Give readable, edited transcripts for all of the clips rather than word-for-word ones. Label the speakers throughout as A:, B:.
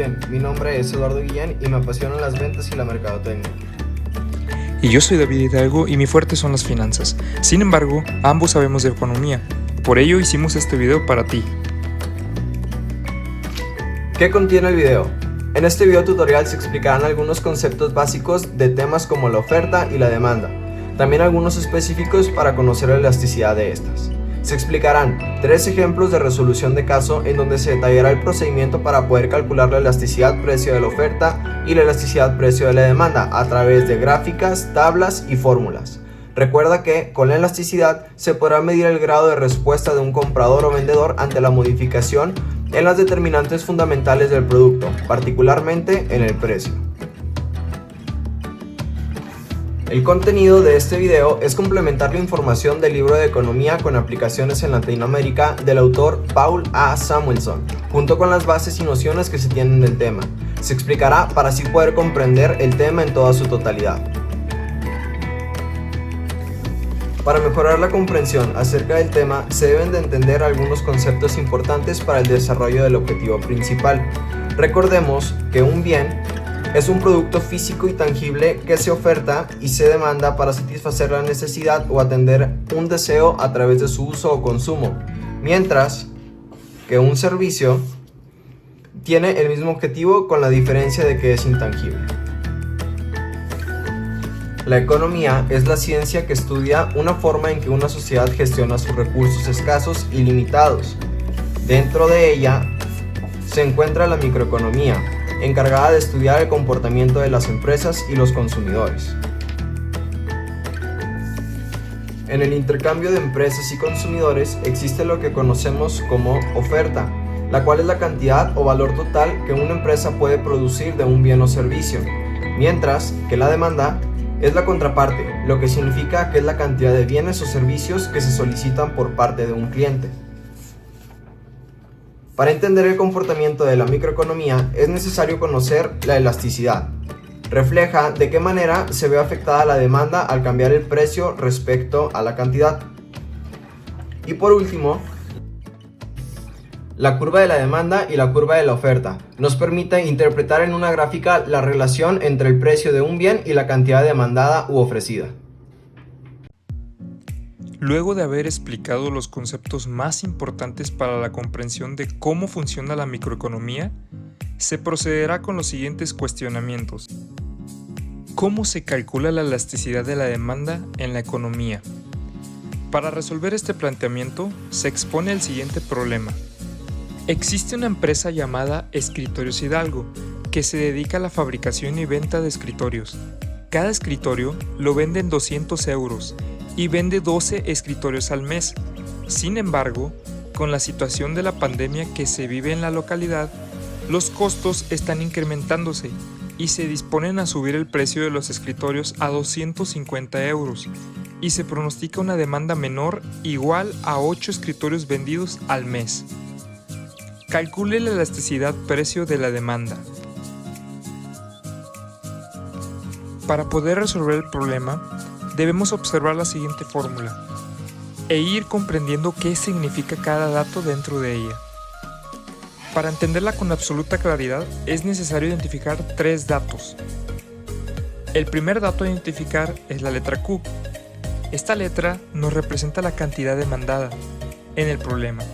A: bien, mi nombre es Eduardo Guillén y me apasionan las ventas y la mercadotecnia.
B: Y yo soy David Hidalgo y mi fuerte son las finanzas. Sin embargo, ambos sabemos de economía. Por ello hicimos este video para ti.
A: ¿Qué contiene el video? En este video tutorial se explicarán algunos conceptos básicos de temas como la oferta y la demanda. También algunos específicos para conocer la elasticidad de estas. Se explicarán 3 ejemplos de resolución de caso en donde se detallará el procedimiento para poder calcular la elasticidad precio de la oferta y la elasticidad precio de la demanda a través de gráficas, tablas y fórmulas. Recuerda que con la elasticidad se podrá medir el grado de respuesta de un comprador o vendedor ante la modificación en las determinantes fundamentales del producto, particularmente en el precio. El contenido de este video es complementar la información del libro de economía con aplicaciones en Latinoamérica del autor Paul A. Samuelson, junto con las bases y nociones que se tienen del tema. Se explicará para así poder comprender el tema en toda su totalidad. Para mejorar la comprensión acerca del tema, se deben de entender algunos conceptos importantes para el desarrollo del objetivo principal. Recordemos que un bien es un producto físico y tangible que se oferta y se demanda para satisfacer la necesidad o atender un deseo a través de su uso o consumo, mientras que un servicio tiene el mismo objetivo con la diferencia de que es intangible. La economía es la ciencia que estudia una forma en que una sociedad gestiona sus recursos escasos y limitados. Dentro de ella se encuentra la microeconomía, encargada de estudiar el comportamiento de las empresas y los consumidores. En el intercambio de empresas y consumidores existe lo que conocemos como oferta, la cual es la cantidad o valor total que una empresa puede producir de un bien o servicio, mientras que la demanda es la contraparte, lo que significa que es la cantidad de bienes o servicios que se solicitan por parte de un cliente. Para entender el comportamiento de la microeconomía es necesario conocer la elasticidad. Refleja de qué manera se ve afectada la demanda al cambiar el precio respecto a la cantidad. Y por último, la curva de la demanda y la curva de la oferta nos permite interpretar en una gráfica la relación entre el precio de un bien y la cantidad demandada u ofrecida.
B: Luego de haber explicado los conceptos más importantes para la comprensión de cómo funciona la microeconomía, se procederá con los siguientes cuestionamientos. ¿Cómo se calcula la elasticidad de la demanda en la economía? Para resolver este planteamiento, se expone el siguiente problema. Existe una empresa llamada Escritorios Hidalgo, que se dedica a la fabricación y venta de escritorios. Cada escritorio lo vende en 200 euros y vende 12 escritorios al mes. Sin embargo, con la situación de la pandemia que se vive en la localidad, los costos están incrementándose y se disponen a subir el precio de los escritorios a 250 euros y se pronostica una demanda menor igual a 8 escritorios vendidos al mes. Calcule la elasticidad precio de la demanda. Para poder resolver el problema, debemos observar la siguiente fórmula e ir comprendiendo qué significa cada dato dentro de ella. Para entenderla con absoluta claridad, es necesario identificar 3 datos. El primer dato a identificar es la letra Q. Esta letra nos representa la cantidad demandada en el problema.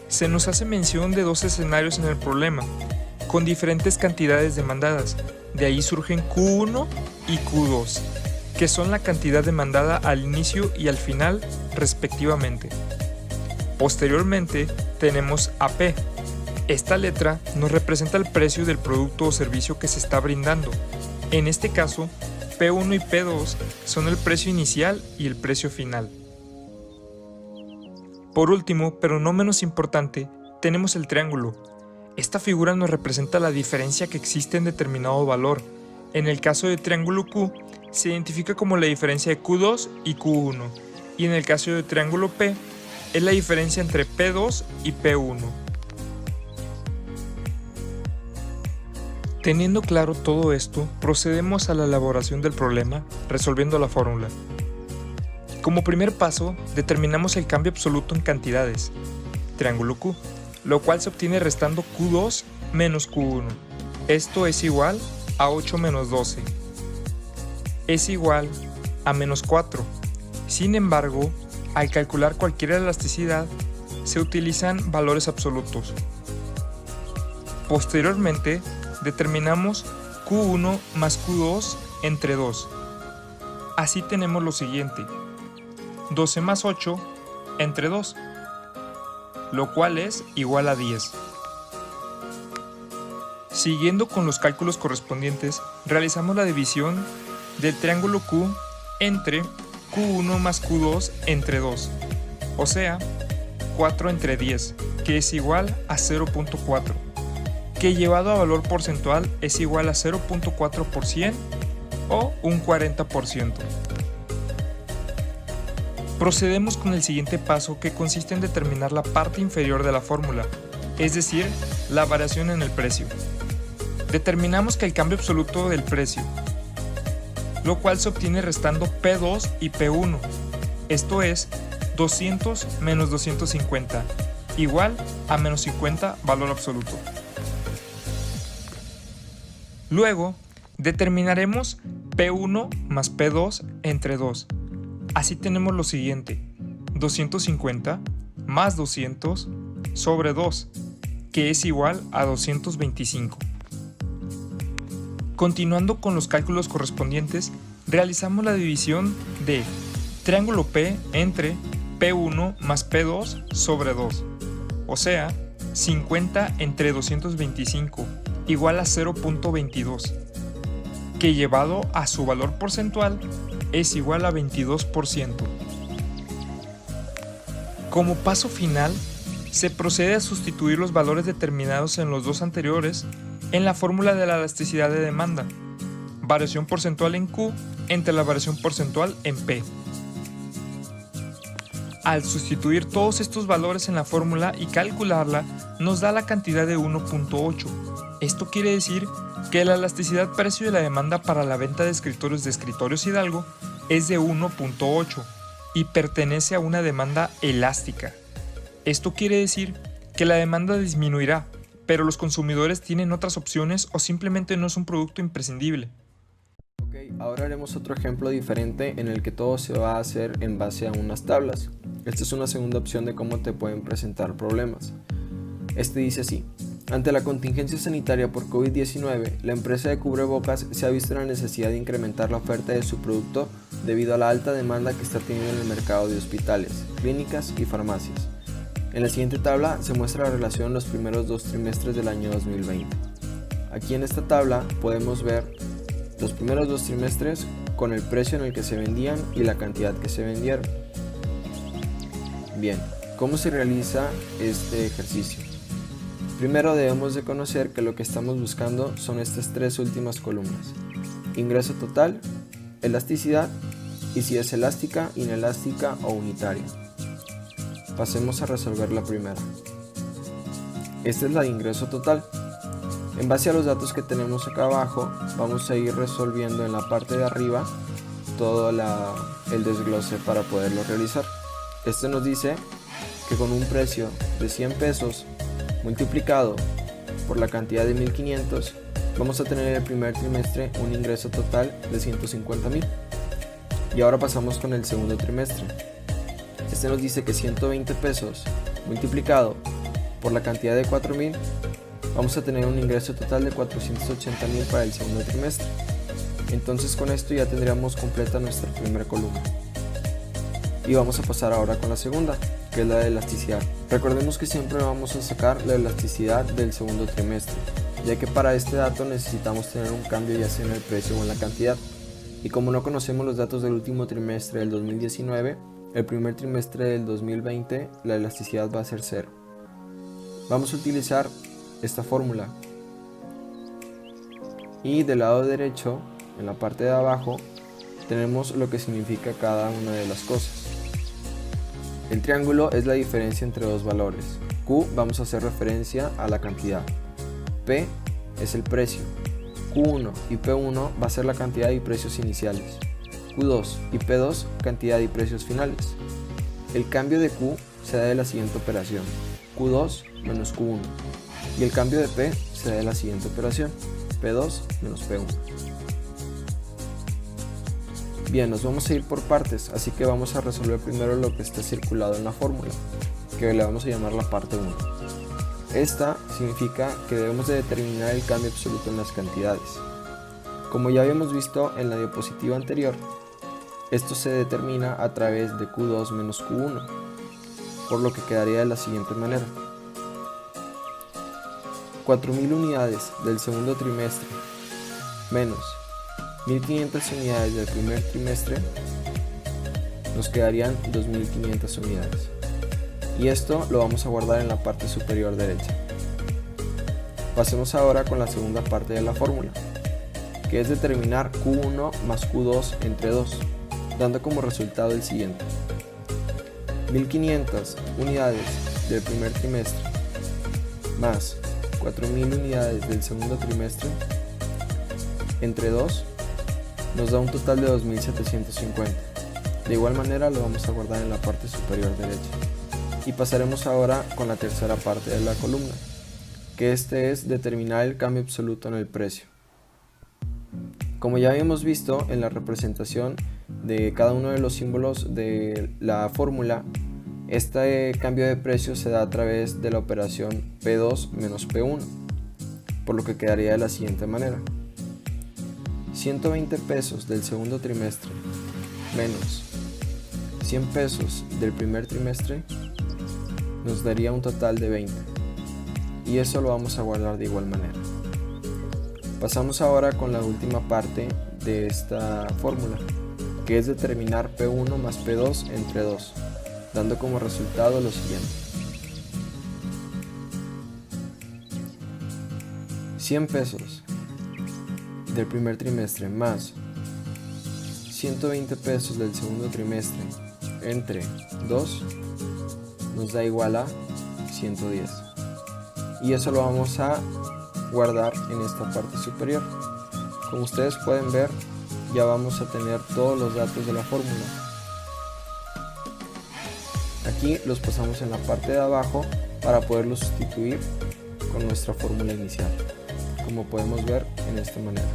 B: Se nos hace mención de 2 escenarios en el problema, con diferentes cantidades demandadas. De ahí surgen Q1 y Q2, que son la cantidad demandada al inicio y al final, respectivamente. Posteriormente tenemos AP. Esta letra nos representa el precio del producto o servicio que se está brindando. En este caso, P1 y P2 son el precio inicial y el precio final. Por último, pero no menos importante, tenemos el triángulo. Esta figura nos representa la diferencia que existe en determinado valor. En el caso de triángulo Q, se identifica como la diferencia de Q2 y Q1, y en el caso de triángulo P, es la diferencia entre P2 y P1. Teniendo claro todo esto, procedemos a la elaboración del problema, resolviendo la fórmula. Como primer paso, determinamos el cambio absoluto en cantidades, triángulo Q, lo cual se obtiene restando Q2 menos Q1. Esto es igual a 8 menos 12. Es igual a menos 4. Sin embargo, al calcular cualquier elasticidad, se utilizan valores absolutos. Posteriormente, determinamos Q1 más Q2 entre 2. Así tenemos lo siguiente: 12 más 8 entre 2, lo cual es igual a 10. Siguiendo con los cálculos correspondientes, realizamos la división del triángulo Q entre Q1 más Q2 entre 2, o sea, 4 entre 10, que es igual a 0.4, que llevado a valor porcentual es igual a 0.4% o un 40%. Procedemos con el siguiente paso, que consiste en determinar la parte inferior de la fórmula, es decir, la variación en el precio. Determinamos que el cambio absoluto del precio, lo cual se obtiene restando P2 y P1, esto es 200 menos 250, igual a menos 50 valor absoluto. Luego, determinaremos P1 más P2 entre 2. Así tenemos lo siguiente: 250 más 200 sobre 2, que es igual a 225. Continuando con los cálculos correspondientes, realizamos la división de triángulo P entre P1 más P2 sobre 2, o sea, 50 entre 225 igual a 0.22, que llevado a su valor porcentual es igual a 22%. Como paso final, se procede a sustituir los valores determinados en los dos anteriores en la fórmula de la elasticidad de demanda, variación porcentual en Q entre la variación porcentual en P. Al sustituir todos estos valores en la fórmula y calcularla, nos da la cantidad de 1.8. Esto quiere decir que la elasticidad precio de la demanda para la venta de Escritorios Hidalgo es de 1.8 y pertenece a una demanda elástica. Esto quiere decir que la demanda disminuirá, pero los consumidores tienen otras opciones o simplemente no es un producto imprescindible.
A: Ok, ahora haremos otro ejemplo diferente en el que todo se va a hacer en base a unas tablas. Esta es una segunda opción de cómo te pueden presentar problemas. Este dice así: ante la contingencia sanitaria por COVID-19, la empresa de cubrebocas se ha visto la necesidad de incrementar la oferta de su producto debido a la alta demanda que está teniendo en el mercado de hospitales, clínicas y farmacias. En la siguiente tabla se muestra la relación en los primeros 2 trimestres del año 2020. Aquí en esta tabla podemos ver los primeros 2 trimestres con el precio en el que se vendían y la cantidad que se vendieron. Bien, ¿cómo se realiza este ejercicio? Primero debemos de conocer que lo que estamos buscando son estas 3 últimas columnas: ingreso total, elasticidad y si es elástica, inelástica o unitaria. Pasemos a resolver la primera. Esta es la de ingreso total. En base a los datos que tenemos acá abajo, vamos a ir resolviendo en la parte de arriba todo el desglose para poderlo realizar. Este nos dice que con un precio de 100 pesos multiplicado por la cantidad de 1500, vamos a tener en el primer trimestre un ingreso total de 150,000. Y ahora pasamos con el segundo trimestre. Este nos dice que 120 pesos multiplicado por la cantidad de 4,000, vamos a tener un ingreso total de 480,000 para el segundo trimestre. Entonces con esto ya tendríamos completa nuestra primera columna. Y vamos a pasar ahora con la segunda, que es la de elasticidad. Recordemos que siempre vamos a sacar la elasticidad del segundo trimestre, ya que para este dato necesitamos tener un cambio ya sea en el precio o en la cantidad. Y como no conocemos los datos del último trimestre del 2019, el primer trimestre del 2020 la elasticidad va a ser 0. Vamos a utilizar esta fórmula. Y del lado derecho, en la parte de abajo, tenemos lo que significa cada una de las cosas. El triángulo es la diferencia entre dos valores. Q vamos a hacer referencia a la cantidad. P es el precio. Q1 y P1 va a ser la cantidad y precios iniciales. Q2 y P2 cantidad y precios finales. El cambio de Q se da de la siguiente operación: Q2 menos Q1. y el cambio de P se da de la siguiente operación, P2 menos P1. Bien, nos vamos a ir por partes, así que vamos a resolver primero lo que está circulado en la fórmula, que le vamos a llamar la parte 1. Esta significa que debemos de determinar el cambio absoluto en las cantidades. Como ya habíamos visto en la diapositiva anterior, esto se determina a través de Q2 menos Q1, por lo que quedaría de la siguiente manera. 4.000 unidades del segundo trimestre menos 1.500 unidades del primer trimestre, nos quedarían 2.500 unidades. Y esto lo vamos a guardar en la parte superior derecha. Pasemos ahora con la segunda parte de la fórmula, que es determinar Q1 más Q2 entre 2, dando como resultado el siguiente. 1.500 unidades del primer trimestre más 4.000 unidades del segundo trimestre entre 2 nos da un total de 2.750. De igual manera lo vamos a guardar en la parte superior derecha. Y pasaremos ahora con la tercera parte de la columna, que es determinar el cambio absoluto en el precio. Como ya habíamos visto en la representación de cada uno de los símbolos de la fórmula, este cambio de precio se da a través de la operación P2 menos P1, por lo que quedaría de la siguiente manera. 120 pesos del segundo trimestre menos 100 pesos del primer trimestre nos daría un total de 20, y eso lo vamos a guardar de igual manera. Pasamos ahora con la última parte de esta fórmula, que es determinar P1 más P2 entre 2, dando como resultado lo siguiente. 100 pesos del primer trimestre más 120 pesos del segundo trimestre entre 2 nos da igual a 110, y eso lo vamos a guardar en esta parte superior. Como ustedes pueden ver, ya vamos a tener todos los datos de la fórmula. Aquí los pasamos en la parte de abajo para poderlos sustituir con nuestra fórmula inicial, como podemos ver en esta manera.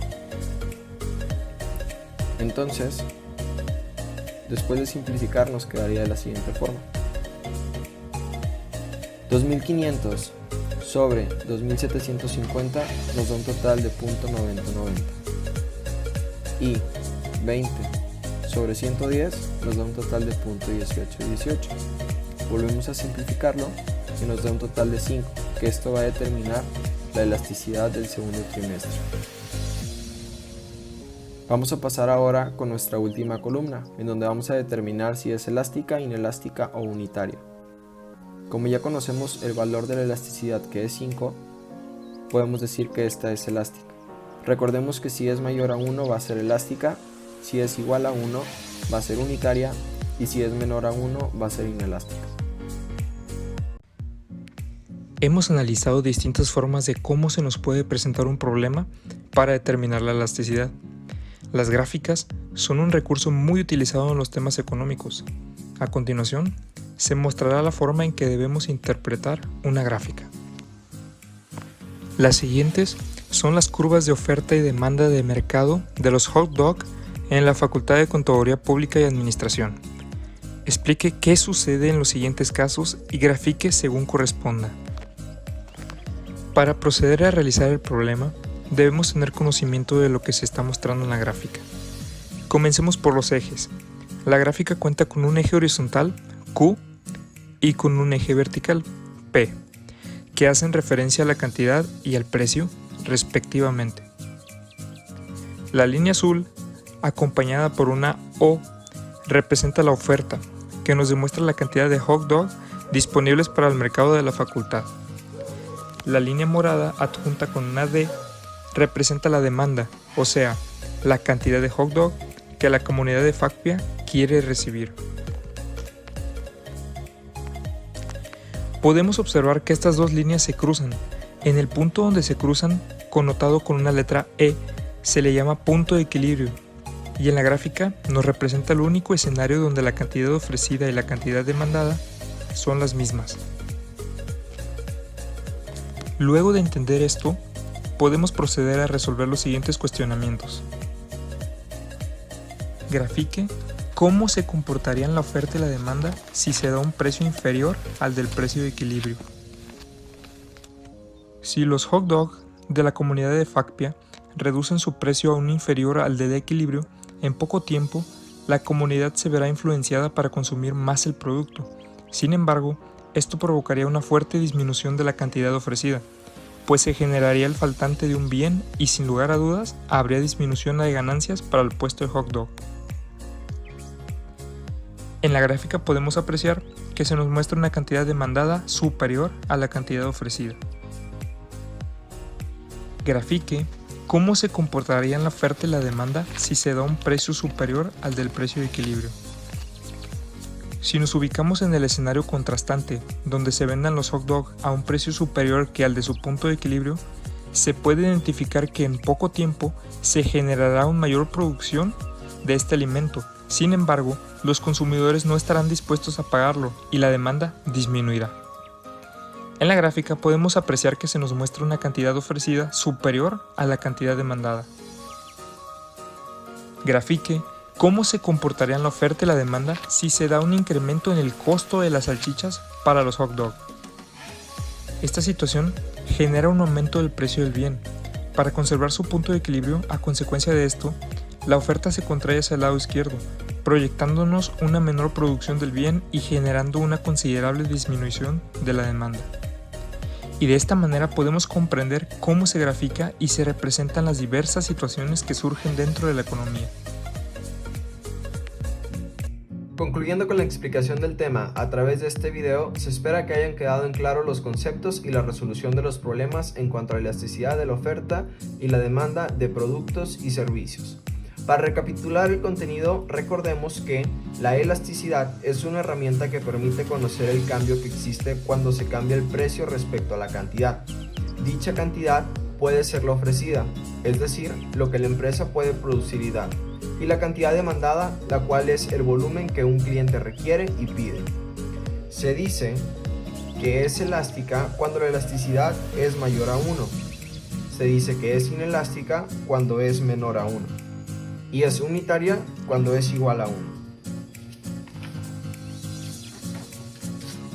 A: Entonces, después de simplificar, nos quedaría de la siguiente forma. 2.500 sobre 2.750 nos da un total de .9090, y 20 sobre 110 nos da un total de .1818. Volvemos a simplificarlo y nos da un total de 5, que esto va a determinar la elasticidad del segundo trimestre. Vamos a pasar ahora con nuestra última columna, en donde vamos a determinar si es elástica, inelástica o unitaria. Como ya conocemos el valor de la elasticidad, que es 5, podemos decir que esta es elástica. Recordemos que si es mayor a 1 va a ser elástica, si es igual a 1 va a ser unitaria, y si es menor a 1 va a ser inelástica.
B: Hemos analizado distintas formas de cómo se nos puede presentar un problema para determinar la elasticidad. Las gráficas son un recurso muy utilizado en los temas económicos. A continuación, se mostrará la forma en que debemos interpretar una gráfica. Las siguientes son las curvas de oferta y demanda de mercado de los hot dog en la Facultad de Contaduría Pública y Administración. Explique qué sucede en los siguientes casos y grafique según corresponda. Para proceder a realizar el problema, debemos tener conocimiento de lo que se está mostrando en la gráfica. Comencemos por los ejes. La gráfica cuenta con un eje horizontal, Q, y con un eje vertical, P, que hacen referencia a la cantidad y al precio, respectivamente. La línea azul, acompañada por una O, representa la oferta, que nos demuestra la cantidad de hot dog disponibles para el mercado de la facultad. La línea morada, adjunta con una D, representa la demanda, o sea, la cantidad de hot dog que la comunidad de FACPIA quiere recibir. Podemos observar que estas dos líneas se cruzan. En el punto donde se cruzan, connotado con una letra E, se le llama punto de equilibrio, y en la gráfica nos representa el único escenario donde la cantidad ofrecida y la cantidad demandada son las mismas. Luego de entender esto, podemos proceder a resolver los siguientes cuestionamientos. Grafique cómo se comportarían la oferta y la demanda si se da un precio inferior al del precio de equilibrio. Si los hot dogs de la comunidad de Facpia reducen su precio a un inferior al del equilibrio, en poco tiempo la comunidad se verá influenciada para consumir más el producto. Sin embargo, esto provocaría una fuerte disminución de la cantidad ofrecida, pues se generaría el faltante de un bien y sin lugar a dudas habría disminución de ganancias para el puesto de hot dog. En la gráfica podemos apreciar que se nos muestra una cantidad demandada superior a la cantidad ofrecida. Grafique cómo se comportarían la oferta y la demanda si se da un precio superior al del precio de equilibrio. Si nos ubicamos en el escenario contrastante, donde se vendan los hot dogs a un precio superior que al de su punto de equilibrio, se puede identificar que en poco tiempo se generará una mayor producción de este alimento. Sin embargo, los consumidores no estarán dispuestos a pagarlo y la demanda disminuirá. En la gráfica podemos apreciar que se nos muestra una cantidad ofrecida superior a la cantidad demandada. Grafique cómo se comportarían la oferta y la demanda si se da un incremento en el costo de las salchichas para los hot dogs. Esta situación genera un aumento del precio del bien. Para conservar su punto de equilibrio, a consecuencia de esto, la oferta se contrae hacia el lado izquierdo, proyectándonos una menor producción del bien y generando una considerable disminución de la demanda. Y de esta manera podemos comprender cómo se grafica y se representan las diversas situaciones que surgen dentro de la economía.
A: Concluyendo con la explicación del tema a través de este video, se espera que hayan quedado en claro los conceptos y la resolución de los problemas en cuanto a la elasticidad de la oferta y la demanda de productos y servicios. Para recapitular el contenido, recordemos que la elasticidad es una herramienta que permite conocer el cambio que existe cuando se cambia el precio respecto a la cantidad. Dicha cantidad puede ser la ofrecida, es decir, lo que la empresa puede producir y dar, y la cantidad demandada, la cual es el volumen que un cliente requiere y pide. Se dice que es elástica cuando la elasticidad es mayor a 1. Se dice que es inelástica cuando es menor a 1. Y es unitaria cuando es igual a 1.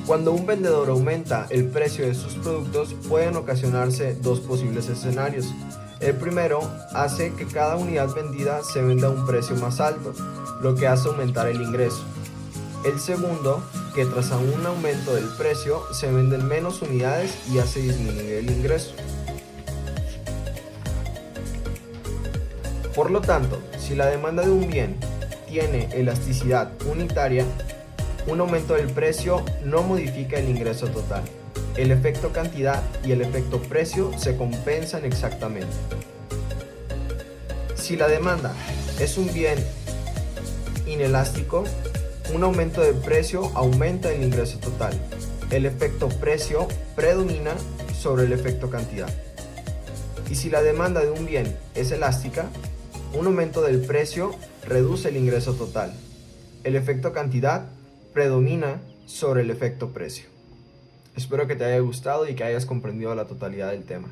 A: Cuando un vendedor aumenta el precio de sus productos, pueden ocasionarse dos posibles escenarios. El primero hace que cada unidad vendida se venda a un precio más alto, lo que hace aumentar el ingreso. El segundo, que tras un aumento del precio se venden menos unidades y hace disminuir el ingreso. Por lo tanto, si la demanda de un bien tiene elasticidad unitaria, un aumento del precio no modifica el ingreso total. El efecto cantidad y el efecto precio se compensan exactamente. Si la demanda es un bien inelástico, un aumento del precio aumenta el ingreso total. El efecto precio predomina sobre el efecto cantidad. Y si la demanda de un bien es elástica, un aumento del precio reduce el ingreso total. El efecto cantidad predomina sobre el efecto precio. Espero que te haya gustado y que hayas comprendido la totalidad del tema.